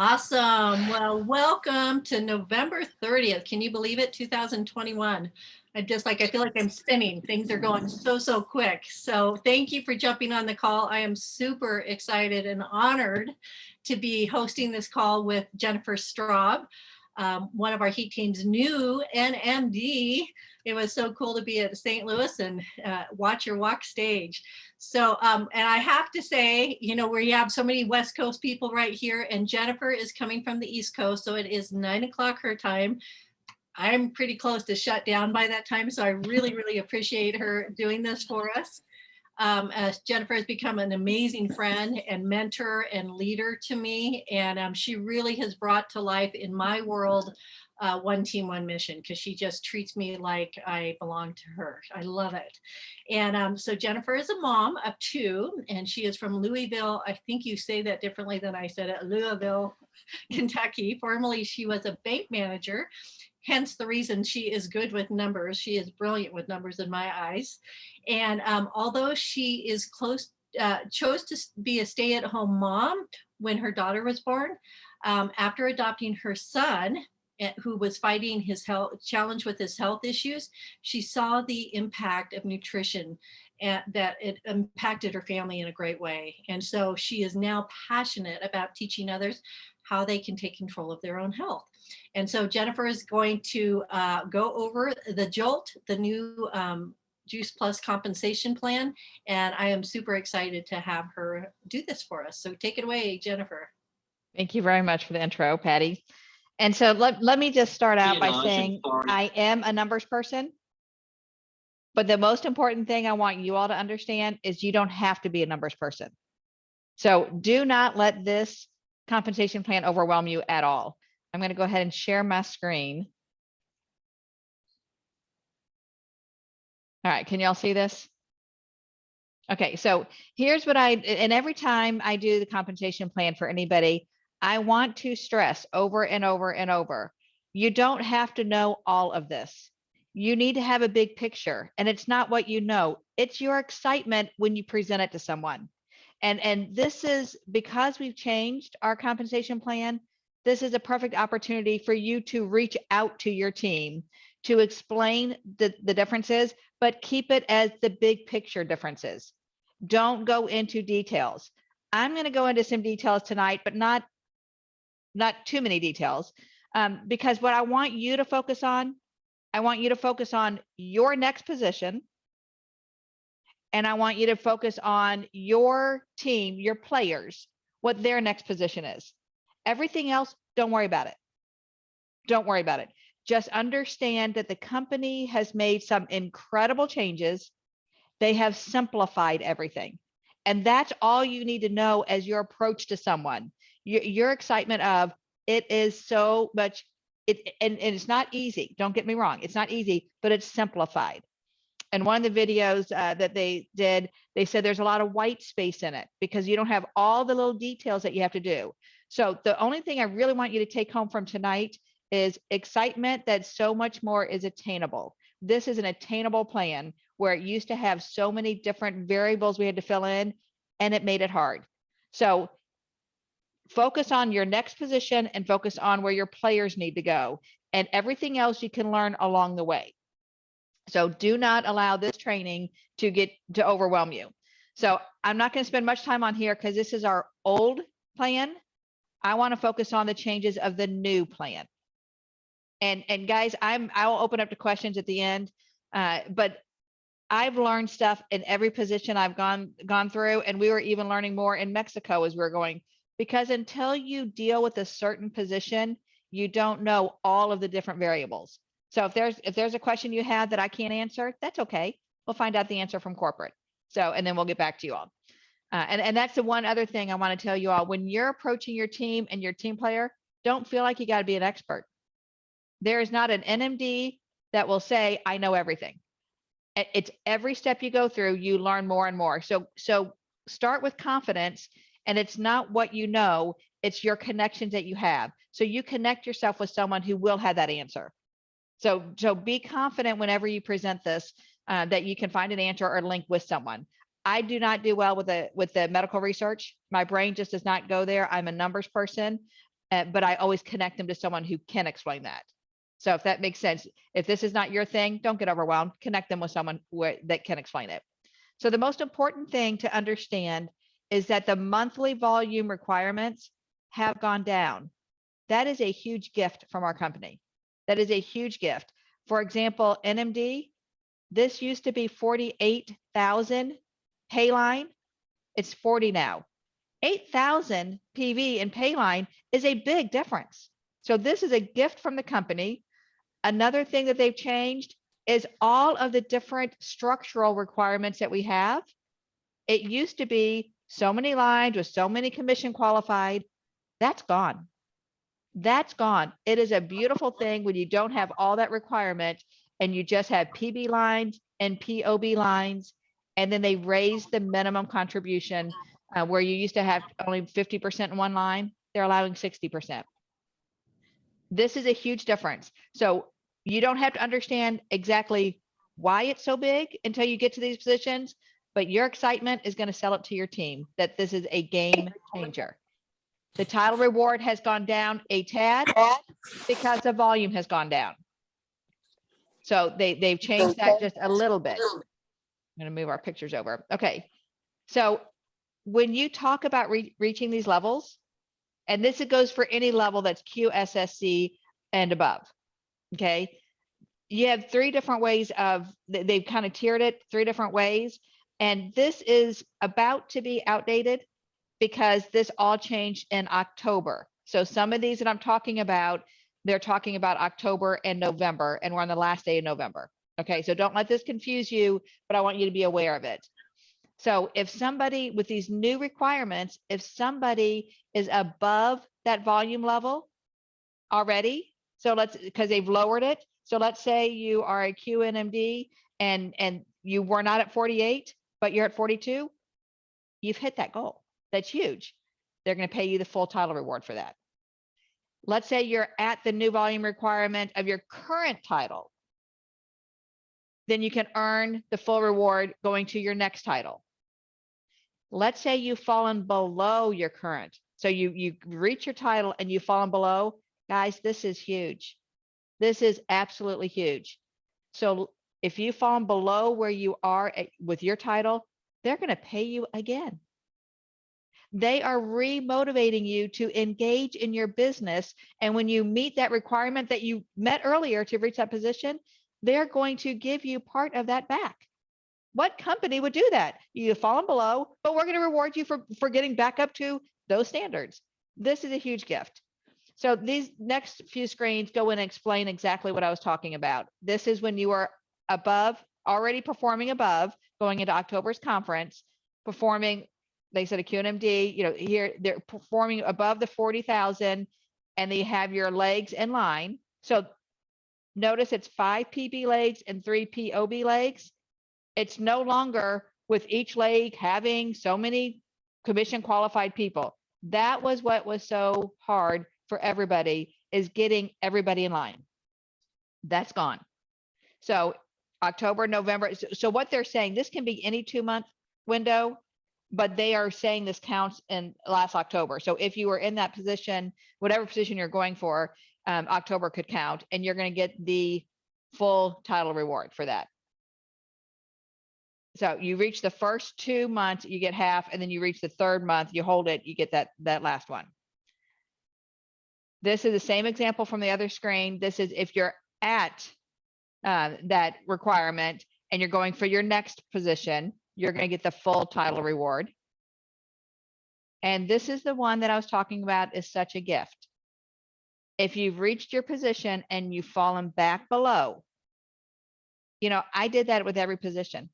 Awesome. Well, welcome to November 30th. Can you believe it? 2021. I feel like I'm spinning. Things are going so quick. So thank you for jumping on the call. I am super excited and honored to be hosting this call with Jennifer Straub, one of our Heat Team's new NMD. It was so cool to be at St. Louis and watch her walk stage. So, and I have to say, we have so many West Coast people right here, and Jennifer is coming from the East Coast, so it is 9 o'clock her time. I'm pretty close to shut down by that time, so I really appreciate her doing this for us. As Jennifer has become an amazing friend and mentor and leader to me, and she really has brought to life in my world one team, one mission, because she just treats me like I belong to her. I love it. And so Jennifer is a mom of 2, and she is from Louisville. I think you say that differently than I said it. Louisville, Kentucky. Formerly, she was a bank manager. Hence the reason she is good with numbers. She is brilliant with numbers in my eyes. And although she is chose to be a stay-at-home mom when her daughter was born, after adopting her son, who was fighting his health challenge with his health issues, she saw the impact of nutrition and that it impacted her family in a great way. And so she is now passionate about teaching others how they can take control of their own health. And so Jennifer is going to go over the JOLT, the new Juice Plus compensation plan. And I am super excited to have her do this for us. So take it away, Jennifer. Thank you very much for the intro, Patty. And so let me just start out by saying I am a numbers person, but the most important thing I want you all to understand is you don't have to be a numbers person. So do not let this compensation plan overwhelm you at all. I'm going to go ahead and share my screen. All right, can y'all see this? Okay, so here's what and every time I do the compensation plan for anybody, I want to stress over and over and over, you don't have to know all of this. You need to have a big picture, and it's not what you know, it's your excitement when you present it to someone. And this is because we've changed our compensation plan. This is a perfect opportunity for you to reach out to your team to explain the differences, but keep it as the big picture differences. Don't go into details. I'm going to go into some details tonight, but not too many details, because what I want you to focus on, I want you to focus on your next position, and I want you to focus on your team, your players, what their next position is. Everything else, don't worry about it. Don't worry about it. Just understand that the company has made some incredible changes. They have simplified everything. And that's all you need to know as your approach to someone. Your excitement of it is so much, and it's not easy. Don't get me wrong. It's not easy, but it's simplified. And one of the videos that they did, they said there's a lot of white space in it because you don't have all the little details that you have to do. So the only thing I really want you to take home from tonight is excitement that so much more is attainable. This is an attainable plan where it used to have so many different variables we had to fill in, and it made it hard. So focus on your next position and focus on where your players need to go, and everything else you can learn along the way. So do not allow this training to overwhelm you. So I'm not going to spend much time on here because this is our old plan. I want to focus on the changes of the new plan. And guys, I'll open up to questions at the end, but I've learned stuff in every position I've gone through, and we were even learning more in Mexico as we were going, because until you deal with a certain position, you don't know all of the different variables. So if there's a question you have that I can't answer, that's okay. We'll find out the answer from corporate. So, and then we'll get back to you all. And that's the one other thing I want to tell you all. When you're approaching your team and your team player, don't feel like you got to be an expert. There is not an NMD that will say, I know everything. It's every step you go through, you learn more and more. So start with confidence, and it's not what you know, it's your connections that you have. So you connect yourself with someone who will have that answer. So be confident whenever you present this, that you can find an answer or link with someone. I do not do well with the medical research. My brain just does not go there. I'm a numbers person. but I always connect them to someone who can explain that. So if that makes sense, if this is not your thing, don't get overwhelmed. Connect them with someone that can explain it. So the most important thing to understand is that the monthly volume requirements have gone down. That is a huge gift from our company. That is a huge gift. For example, NMD, this used to be 48,000 pay line. It's 40 now. 8,000 PV and pay line is a big difference. So this is a gift from the company. Another thing that they've changed is all of the different structural requirements that we have. It used to be so many lines with so many commission qualified. That's gone. That's gone. It is a beautiful thing when you don't have all that requirement and you just have PB lines and POB lines. And then they raised the minimum contribution where you used to have only 50% in one line. They're allowing 60%. This is a huge difference. So you don't have to understand exactly why it's so big until you get to these positions, but your excitement is going to sell it to your team that this is a game changer. The title reward has gone down a tad because the volume has gone down. So they've changed that just a little bit. I'm going to move our pictures over. Okay. So when you talk about reaching these levels, and this goes for any level that's QSSC and above, okay? You have three different ways of, they've kind of tiered it 3 different ways. And this is about to be outdated because this all changed in October. So some of these that I'm talking about, they're talking about October and November, and we're on the last day of November. Okay, so don't let this confuse you, but I want you to be aware of it. So if somebody with these new requirements, if somebody is above that volume level already, so because they've lowered it. So let's say you are a QNMD and you were not at 48, but you're at 42, you've hit that goal. That's huge. They're going to pay you the full title reward for that. Let's say you're at the new volume requirement of your current title. Then you can earn the full reward going to your next title. Let's say you've fallen below your current. So you reach your title and you've fallen below. Guys, this is huge. This is absolutely huge. So if you've fallen below where you are with your title, they're going to pay you again. They are re-motivating you to engage in your business. And when you meet that requirement that you met earlier to reach that position, they're going to give you part of that back. What company would do that? You've fallen below, but we're going to reward you for getting back up to those standards. This is a huge gift. So these next few screens go in and explain exactly what I was talking about. This is when you are above, already performing above, going into October's conference, performing, they said a QNMD, here they're performing above the 40,000 and they have your legs in line. So notice it's 5 PB legs and 3 POB legs. It's no longer with each leg having so many commission qualified people. That was what was so hard for everybody, is getting everybody in line. That's gone. So October, November. So what they're saying, this can be any 2-month window, but they are saying this counts in last October. So if you were in that position, whatever position you're going for, October could count, and you're going to get the full title reward for that. So you reach the first 2 months, you get half, and then you reach the 3rd month, you hold it, you get that last one. This is the same example from the other screen. This is if you're at that requirement and you're going for your next position, you're going to get the full title reward. And this is the one that I was talking about, is such a gift. If you've reached your position and you've fallen back below, I did that with every position.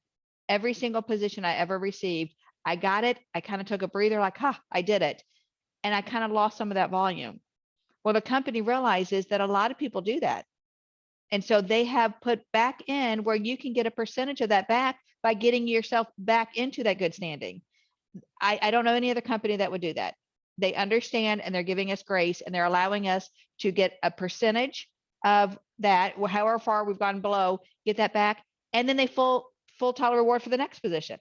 Every single position I ever received, I got it. I kind of took a breather, like, I did it. And I kind of lost some of that volume. Well, the company realizes that a lot of people do that. And so they have put back in where you can get a percentage of that back by getting yourself back into that good standing. I don't know any other company that would do that. They understand, and they're giving us grace, and they're allowing us to get a percentage of that, however far we've gone below, get that back. And then they full title reward for the next position.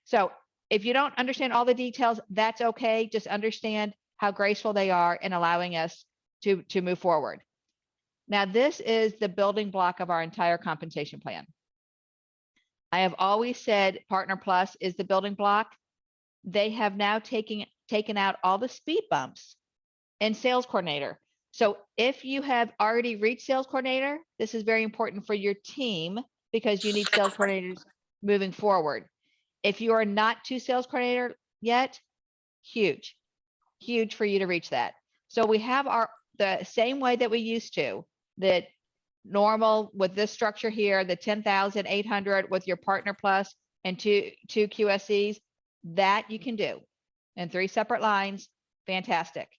So if you don't understand all the details, that's okay. Just understand how graceful they are in allowing us to move forward. Now, this is the building block of our entire compensation plan. I have always said Partner Plus is the building block. They have now taken out all the speed bumps in Sales Coordinator. So if you have already reached Sales Coordinator, this is very important for your team because you need Sales Coordinators moving forward. If you are not to Sales Coordinator yet, huge for you to reach that. So we have the same way that we used to, that normal with this structure here, the 10,800 with your Partner Plus and two QSCs, that you can do in 3 separate lines. Fantastic.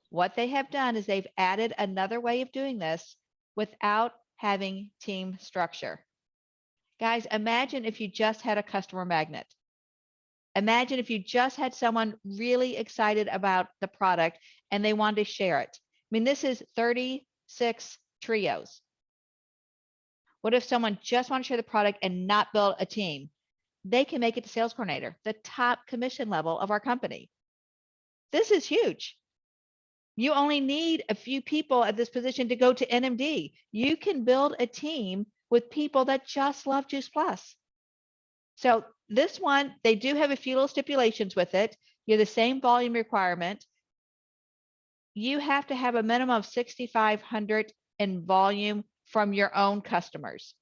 What they have done is they've added another way of doing this without having team structure. Guys, imagine if you just had a customer magnet. Imagine if you just had someone really excited about the product and they wanted to share it. I mean, this is 36 trios. What if someone just wanted to share the product and not build a team? They can make it to Sales Coordinator, the top commission level of our company. This is huge. You only need a few people at this position to go to NMD. You can build a team with people that just love Juice Plus. So this one, they do have a few little stipulations with it. You're the same volume requirement. You have to have a minimum of 6,500 in volume from your own customers.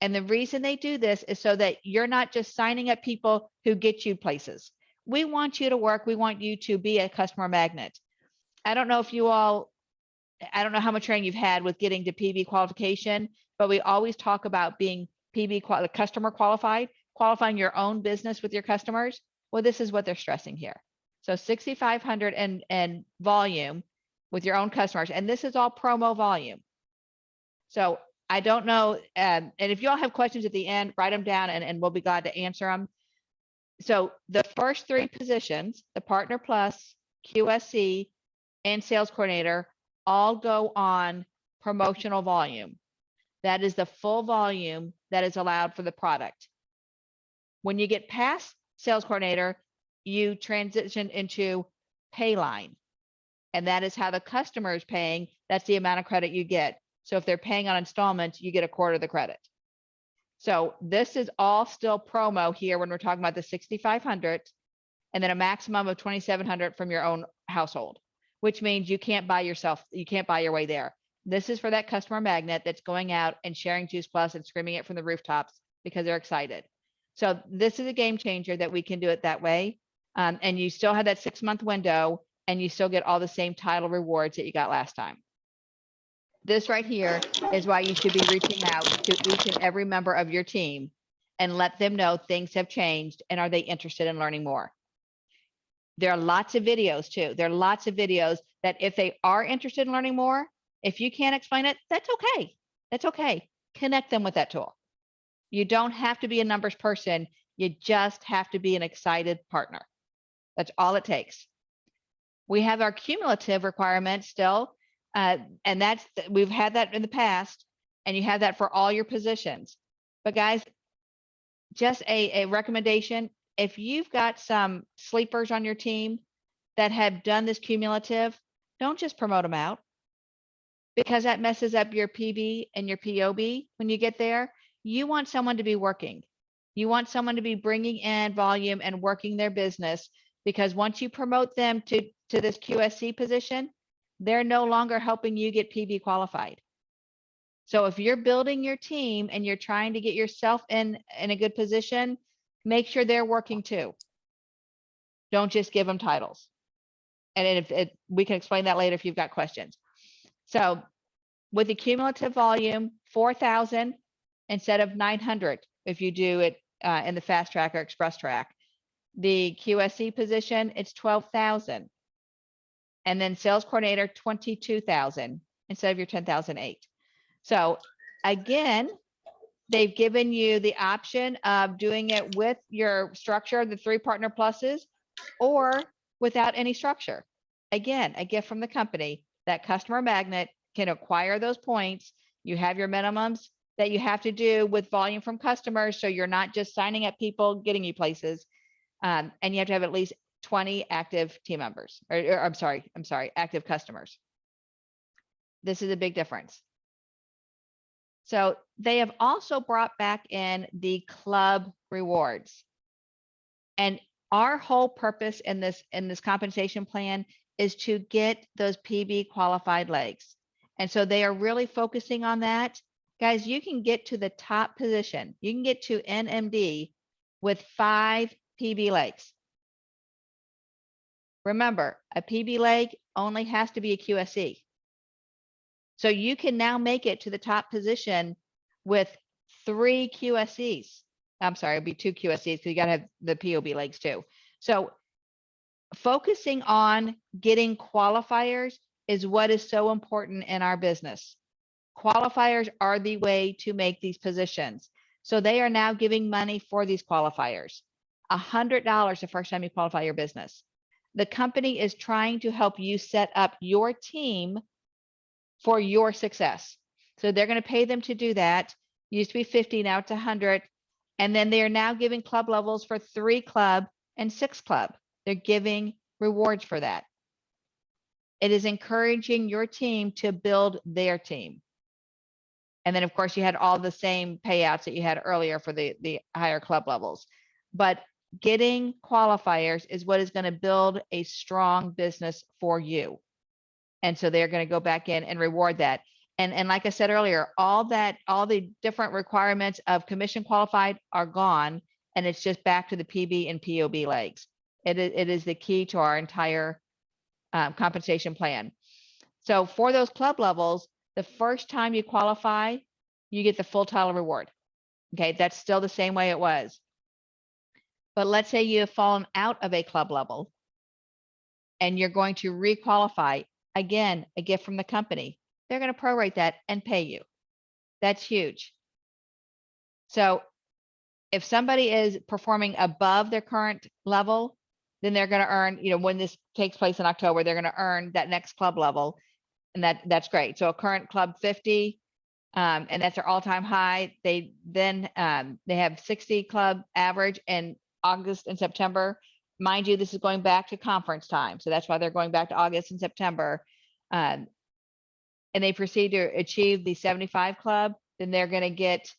And the reason they do this is so that you're not just signing up people who get you places. We want you to work. We want you to be a customer magnet. I don't know I don't know how much training you've had with getting to PB qualification, but we always talk about being customer qualified, qualifying your own business with your customers. Well, this is what they're stressing here. So 6,500 and volume with your own customers. And this is all promo volume. So I don't know. And if you all have questions at the end, write them down and we'll be glad to answer them. So the first 3 positions, the Partner Plus, QSC, and Sales Coordinator, all go on promotional volume. That is the full volume that is allowed for the product. When you get past Sales Coordinator, you transition into Payline. And that is how the customer is paying. That's the amount of credit you get. So if they're paying on installments, you get a quarter of the credit. So this is all still promo here when we're talking about the 6,500 and then a maximum of 2,700 from your own household, which means you can't buy your way there. This is for that customer magnet that's going out and sharing Juice Plus and screaming it from the rooftops because they're excited. So this is a game changer that we can do it that way. And you still have that 6-month window and you still get all the same title rewards that you got last time. This right here is why you should be reaching out to each and every member of your team and let them know things have changed and are they interested in learning more. There are lots of videos too. There are lots of videos that if they are interested in learning more, if you can't explain it, that's okay. That's okay. Connect them with that tool. You don't have to be a numbers person. You just have to be an excited partner. That's all it takes. We have our cumulative requirement still. And we've had that in the past and you have that for all your positions. But guys, just a recommendation. If you've got some sleepers on your team that have done this cumulative, don't just promote them out because that messes up your PB and your POB when you get there. You want someone to be working. You want someone to be bringing in volume and working their business because once you promote them to this QSC position, they're no longer helping you get PB qualified. So if you're building your team and you're trying to get yourself in a good position, make sure they're working too. Don't just give them titles. And we can explain that later if you've got questions. So with the cumulative volume, 4,000 instead of 900 if you do it in the fast track or express track. The QSC position, it's 12,000. And then Sales Coordinator, 22,000 instead of your 10,008. So again, they've given you the option of doing it with your structure, the 3 Partner Pluses, or without any structure. Again, a gift from the company. That customer magnet can acquire those points. You have your minimums that you have to do with volume from customers. So you're not just signing up people, getting you places. And you have to have at least 20 active team members, or I'm sorry, active customers. This is a big difference. So they have also brought back in the club rewards. And our whole purpose in this compensation plan is to get those PB qualified legs. And so they are really focusing on that. Guys, you can get to the top position. You can get to NMD with 5 PB legs. Remember, a PB leg only has to be a QSE. So you can now make it to the top position with 3 QSEs. I'm sorry, it'd be 2 QSEs because you got to have the POB legs too. So focusing on getting qualifiers is what is so important in our business. Qualifiers are the way to make these positions. So they are now giving money for these qualifiers. $100 the first time you qualify your business. The company is trying to help you set up your team for your success. So they're going to pay them to do that. Used to be 50, now it's 100. And then they are now giving club levels for 3 club and 6 club. They're giving rewards for that. It is encouraging your team to build their team. And then of course you had all the same payouts that you had earlier for the higher club levels. But getting qualifiers is what is going to build a strong business for you. And so they're going to go back in and reward that. And like I said earlier, all the different requirements of commission qualified are gone, and it's just back to the PB and POB legs. It is the key to our entire compensation plan. So for those club levels, the first time you qualify, you get the full title reward. Okay, that's still the same way it was. But let's say you have fallen out of a club level and you're going to requalify. Again, a gift from the company. They're going to prorate that and pay you. That's huge. So if somebody is performing above their current level, then they're going to earn, when this takes place in October, they're going to earn that next club level. And that's great. So a current club 50, and that's their all-time high. They have 60 club average in August and September. Mind you, this is going back to conference time. So that's why they're going back to August and September. And they proceed to achieve the 75 club, then they're going to get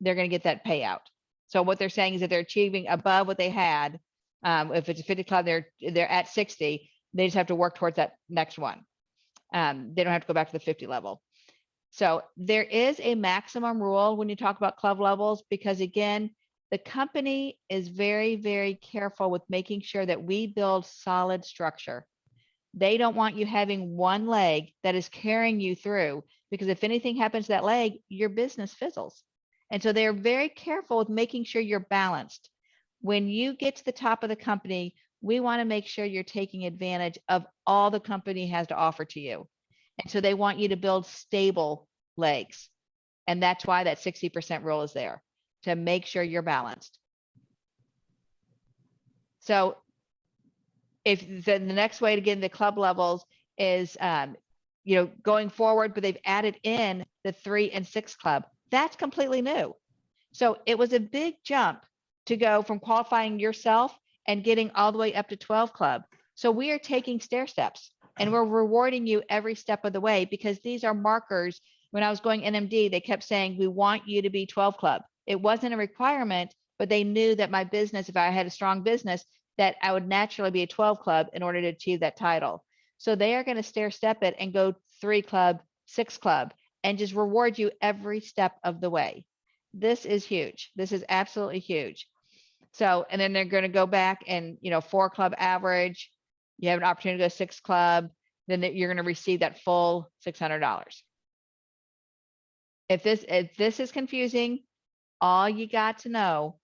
that payout. So what they're saying is that they're achieving above what they had. If it's a 50 club, they're at 60. They just have to work towards that next one. They don't have to go back to the 50 level. So there is a maximum rule when you talk about club levels, because again, the company is very, very careful with making sure that we build solid structure. They don't want you having one leg that is carrying you through, because if anything happens to that leg, your business fizzles. And so they're very careful with making sure you're balanced. When you get to the top of the company, we want to make sure you're taking advantage of all the company has to offer to you. And so they want you to build stable legs. And that's why that 60% rule is there, to make sure you're balanced. So if the next way to get into club levels is, going forward, but they've added in the 3 and 6 club, that's completely new. So it was a big jump to go from qualifying yourself and getting all the way up to 12 club. So we are taking stair steps and we're rewarding you every step of the way, because these are markers. When I was going NMD, they kept saying, we want you to be 12 club. It wasn't a requirement, but they knew that my business, if I had a strong business, that I would naturally be a 12 club in order to achieve that title. So they are going to stair step it and go 3 club, 6 club, and just reward you every step of the way. This is huge. This is absolutely huge. So, and then they're going to go back and, 4 club average, you have an opportunity to go 6 club, then you're going to receive that full $600. If this is confusing, all you got to know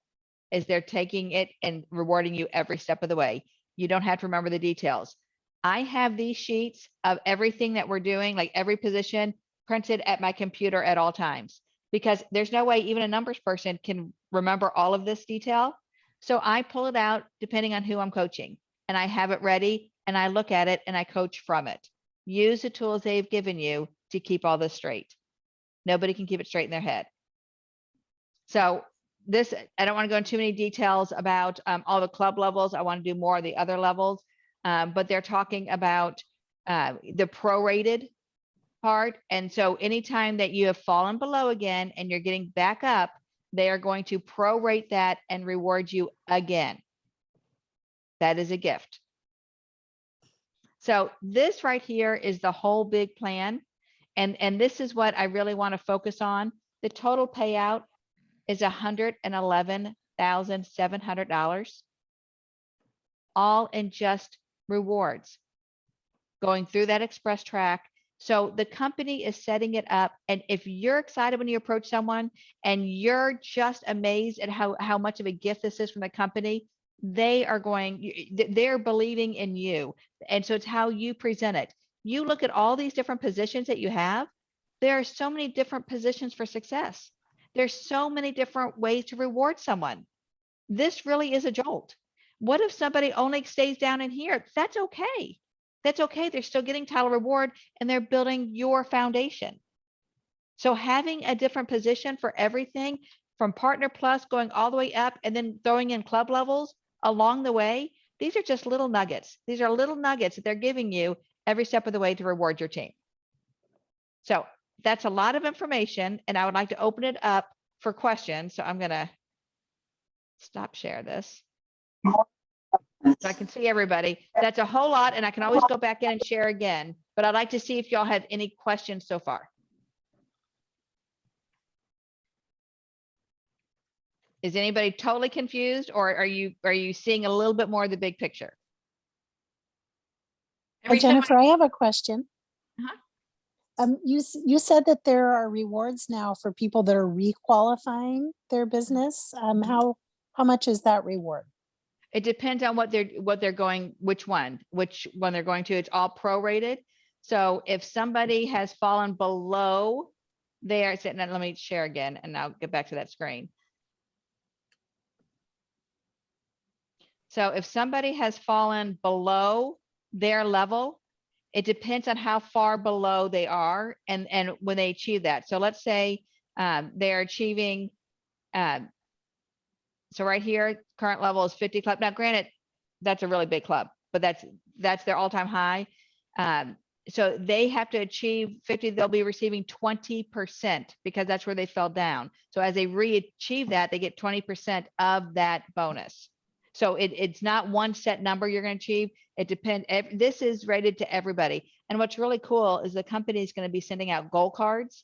is they're taking it and rewarding you every step of the way. You don't have to remember the details. I have these sheets of everything that we're doing, like every position, printed at my computer at all times, because there's no way even a numbers person can remember all of this detail. So I pull it out depending on who I'm coaching, and I have it ready and I look at it and I coach from it. Use the tools they've given you to keep all this straight. Nobody can keep it straight in their head. So this, I don't want to go into too many details about all the club levels. I want to do more of the other levels, but they're talking about the prorated part. And so anytime that you have fallen below again and you're getting back up, they are going to prorate that and reward you again. That is a gift. So this right here is the whole big plan. And this is what I really want to focus on. The total payout is $111,700, all in just rewards, going through that express track. So the company is setting it up. And if you're excited when you approach someone and you're just amazed at how much of a gift this is from the company, they're believing in you. And so it's how you present it. You look at all these different positions that you have. There are so many different positions for success. There's so many different ways to reward someone. This really is a jolt. What if somebody only stays down in here? That's okay. That's okay. They're still getting title reward and they're building your foundation. So having a different position for everything from Partner Plus going all the way up and then throwing in club levels along the way, these are just little nuggets. These are little nuggets that they're giving you every step of the way to reward your team. So that's a lot of information, and I would like to open it up for questions. So I'm going to stop share this so I can see everybody. That's a whole lot, and I can always go back in and share again, but I'd like to see if y'all have any questions so far. Is anybody totally confused, or are you seeing a little bit more of the big picture? Every time Jennifer, I have a question. Uh-huh. You said that there are rewards now for people that are requalifying their business. How much is that reward? It depends on what they're going, which one they're going to. It's all prorated. So if somebody has fallen below there, let me share again, and I'll get back to that screen. So if somebody has fallen below their level, it depends on how far below they are and when they achieve that. So let's say they're achieving, so right here, current level is 50 club. Now, granted, that's a really big club, but that's their all-time high. So they have to achieve 50, they'll be receiving 20% because that's where they fell down. So as they re-achieve that, they get 20% of that bonus. So it's not one set number you're going to achieve. It depends. This is rated to everybody. And what's really cool is the company is going to be sending out goal cards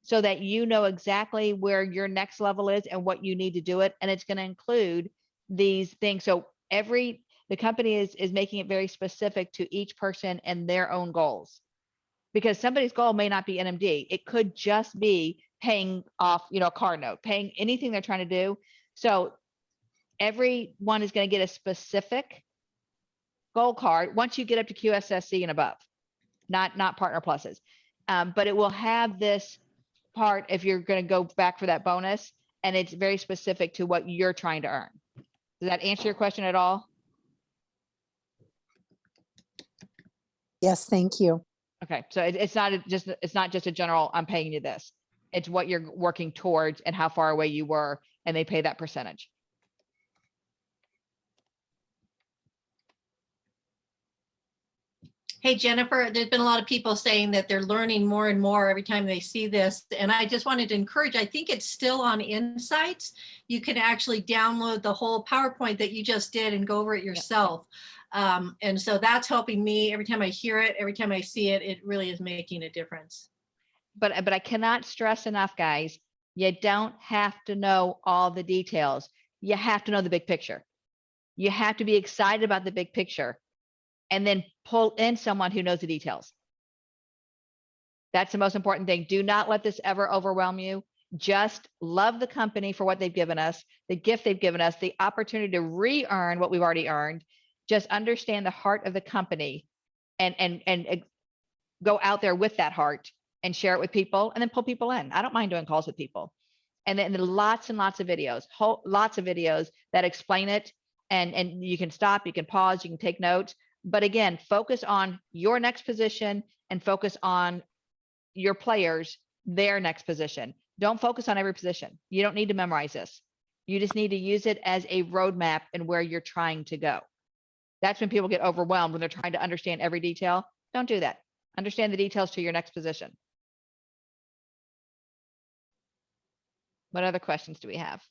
so that you know exactly where your next level is and what you need to do it. And it's going to include these things. So the company is making it very specific to each person and their own goals, because somebody's goal may not be NMD. It could just be paying off, a car note, paying anything they're trying to do. So everyone is going to get a specific goal card once you get up to QSSC and above, not Partner Pluses. But it will have this part if you're going to go back for that bonus, and it's very specific to what you're trying to earn. Does that answer your question at all? Yes, thank you. Okay, so it's not just a general, I'm paying you this. It's what you're working towards and how far away you were, and they pay that percentage. Hey, Jennifer, there's been a lot of people saying that they're learning more and more every time they see this. And I just wanted to encourage, I think it's still on Insights. You can actually download the whole PowerPoint that you just did and go over it yourself. And so that's helping me every time I hear it, every time I see it, it really is making a difference. But I cannot stress enough, guys, you don't have to know all the details. You have to know the big picture. You have to be excited about the big picture, and then pull in someone who knows the details. That's the most important thing. Do not let this ever overwhelm you. Just love the company for what they've given us, the gift they've given us, the opportunity to re-earn what we've already earned. Just understand the heart of the company and go out there with that heart and share it with people, and then pull people in. I don't mind doing calls with people. And then lots and lots of videos, lots of videos that explain it. And you can stop, you can pause, you can take notes. But again, focus on your next position and focus on your players, their next position. Don't focus on every position. You don't need to memorize this. You just need to use it as a roadmap and where you're trying to go. That's when people get overwhelmed when they're trying to understand every detail. Don't do that. Understand the details to your next position. What other questions do we have?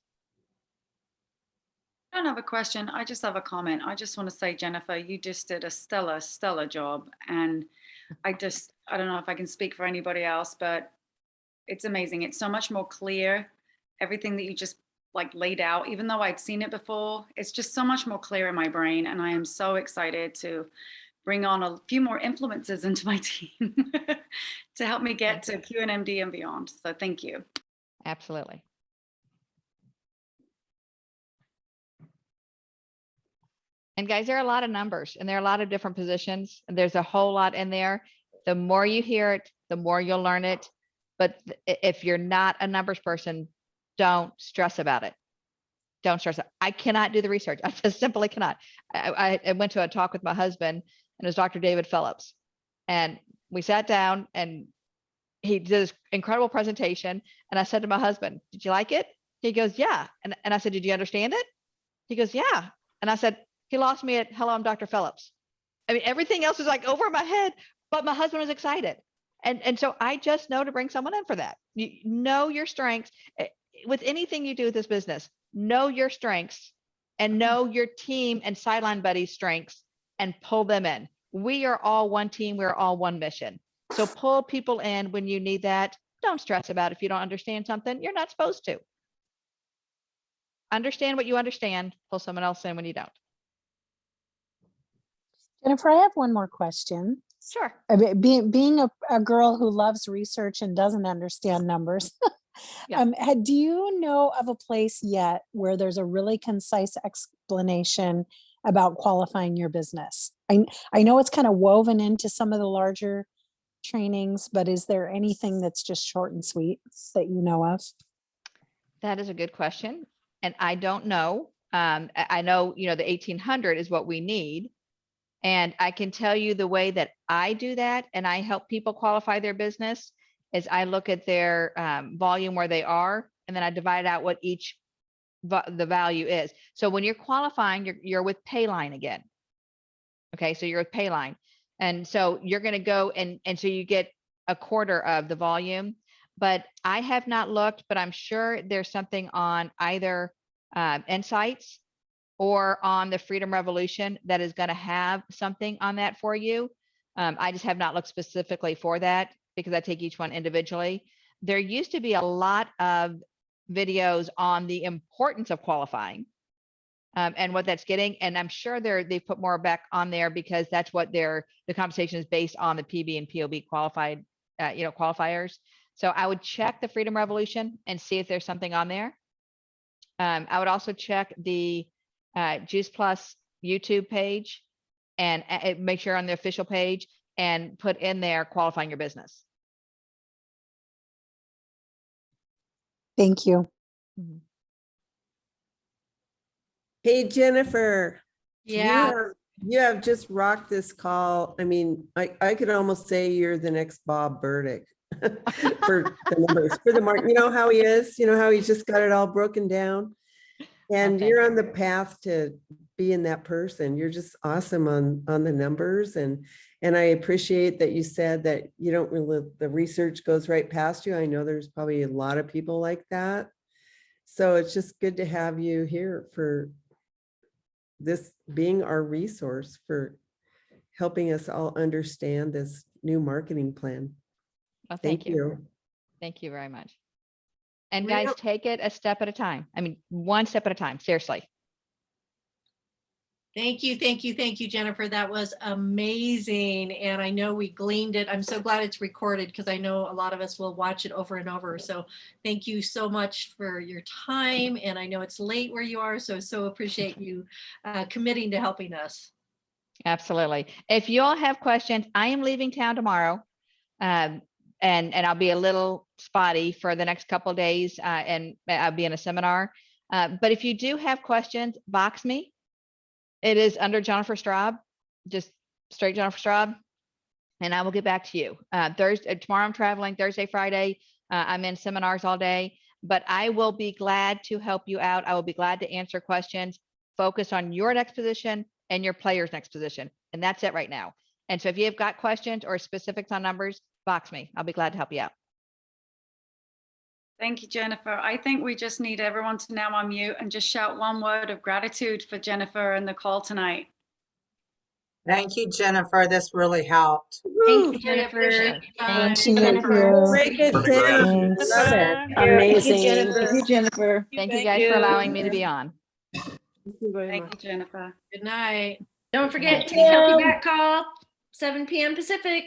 I don't have a question. I just have a comment. I just want to say, Jennifer, you just did a stellar job. And I don't know if I can speak for anybody else, but it's amazing. It's so much more clear. Everything that you just like laid out, even though I'd seen it before, it's just so much more clear in my brain. And I am so excited to bring on a few more influencers into my team to help me get to QNMD and beyond. So thank you. Absolutely. And guys, there are a lot of numbers and there are a lot of different positions and there's a whole lot in there. The more you hear it, the more you'll learn it. But if you're not a numbers person, don't stress about it. Don't stress it. I cannot do the research. I just simply cannot. I went to a talk with my husband and it was Dr. David Phillips. And we sat down and he did this incredible presentation. And I said to my husband, did you like it? He goes, yeah. And I said, did you understand it? He goes, yeah. And I said, he lost me at, hello, I'm Dr. Phillips. I mean, everything else was like over my head, but my husband was excited. And so I just know to bring someone in for that. You know your strengths. With anything you do with this business, know your strengths and know your team and sideline buddies' strengths and pull them in. We are all one team. We're all one mission. So pull people in when you need that. Don't stress about it if you don't understand something. You're not supposed to. Understand what you understand. Pull someone else in when you don't. Jennifer, I have one more question. Sure. I mean, being a girl who loves research and doesn't understand numbers, Yeah. do you know of a place yet where there's a really concise explanation about qualifying your business? I know it's kind of woven into some of the larger trainings, but is there anything that's just short and sweet that you know of? That is a good question. And I don't know. I know, the 1800 is what we need. And I can tell you the way that I do that and I help people qualify their business is I look at their volume where they are, and then I divide out what each the value is. So when you're qualifying, you're with Payline again. Okay, so you're with Payline. And so you're going to go and so you get a quarter of the volume. But I have not looked, but I'm sure there's something on either Insights or on the Freedom Revolution that is going to have something on that for you. I just have not looked specifically for that because I take each one individually. There used to be a lot of videos on the importance of qualifying and what that's getting. And I'm sure they've put more back on there because that's what the compensation is based on, the PB and POB qualified, qualifiers. So I would check the Freedom Revolution and see if there's something on there. I would also check the Juice Plus YouTube page and make sure on the official page and put in there qualifying your business. Thank you. Mhm. Hey, Jennifer. Yeah. You have just rocked this call. I mean, I could almost say you're the next Bob Burdick for the numbers, for the market. You know how he is, how he's just got it all broken down. And Okay. you're on the path to being that person. You're just awesome on the numbers. And I appreciate that you said that you don't really, the research goes right past you. I know there's probably a lot of people like that. So it's just good to have you here for this being our resource for helping us all understand this new marketing plan. Well, thank you. you. Thank you very much. And guys, take it a step at a time. I mean, one step at a time, seriously. Thank you, Jennifer. That was amazing. And I know we gleaned it. I'm so glad it's recorded because I know a lot of us will watch it over and over. So thank you so much for your time. And I know it's late where you are, so appreciate you committing to helping us. Absolutely. If you all have questions, I am leaving town tomorrow. And I'll be a little spotty for the next couple of days and I'll be in a seminar. But if you do have questions, box me. It is under Jennifer Straub, just straight Jennifer Straub, and I will get back to you. Tomorrow I'm traveling, Thursday, Friday, I'm in seminars all day. but I will be glad to help you out. I will be glad to answer questions, focus on your next position and your player's next position. And that's it right now. And so if you have got questions or specifics on numbers, box me. I'll be glad to help you out. Thank you, Jennifer. I think we just need everyone to now unmute and just shout one word of gratitude for Jennifer and the call tonight. Thank you, Jennifer. This really helped. Thank you, Jennifer. Thank you, you. Jennifer. Break it Perfect down. Thanks. Love it. Amazing. Thank you, Jennifer. Thank you guys for allowing me to be on. Thank you very Thank much. you, Jennifer. Good night. Don't forget, Thank take Healthy you. Back call, 7 p.m. Pacific.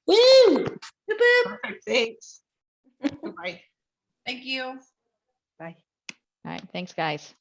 Woo! Boop, boop. Perfect. Thanks. Bye. Thank you. All right. Thanks, guys.